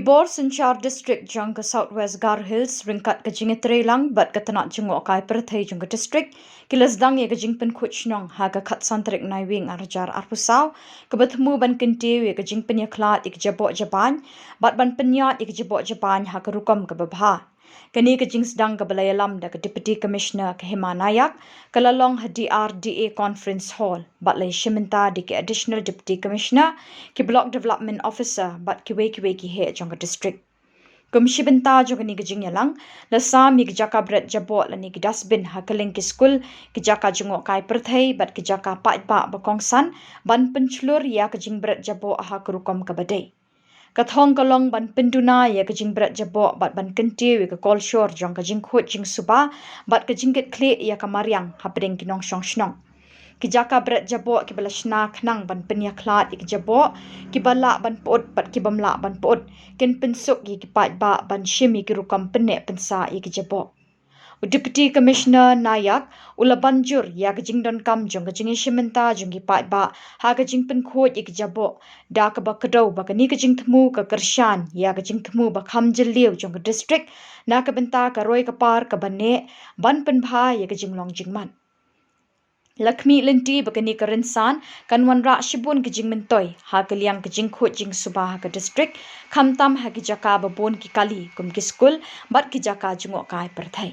Gibor Sinchar District jang ka Southwest Gar Hills ringkat ka jingitre lang bat ka tanak jungo kai perthai jung ka district kilas dang ye ka jingpen kuchnong ha ka khat santrik nai wing arjar arpusaw ka bathmu ban kintiu ye ka jingpen ya klat ik jabo japan bat ban penyat ik jabo japan ha ka rukom ka babha kani ka jings dang ka balaya lam da ka deputy commissioner ka himanayak ka lalong ha DRDA conference hall bat lay shiminta di ka additional deputy commissioner ki block development officer bat ki we ki he jong ka district kumshibenta jong ni ka jing yalang la sam mi ka jaka bret jabo la ni ka dustbin ha ka ling ki school ki jaka jungo kai perthai bat ki jaka pa ba kongsan ban penchlur ya ka jing bret jabo ha ka rukom ka badai kathong kalong ban penduna ya ka jing bret jabo bat ban kentiu ka kol shor jong ka jing khut jing suba bat ka jing ket kle ya ka mariang hapding ki nong shong shnong ki jaka bret jabo ki bala shna khnang ban penya khlat ik jabo ki bala ban pot bat ki bamla ban pot ken pensuk ki pat ba ban shimi ki rukam penne pensa ik jabo Deputy Commissioner Nayak ula banjur ya ka jingdon kam jong ka jingi shimenta jong ki pat ba ha ka jing pen khot ik jabo da ka ba kadau ba ka ni ka jing thmu ka karshan ya ka jing thmu ba kham jiliu jong ka district na ka benta ka roi ka par ka banne ban pen bha ya ka jinglong jingman Lakshmi linti bakani ka rinsan kanwan ra shibun ki jing mentoi ha ka liang ka jing khot jing suba ha ka district kham tam ha ki jaka ba bon ki kali kum ki school bat ki jaka jungo kai perthai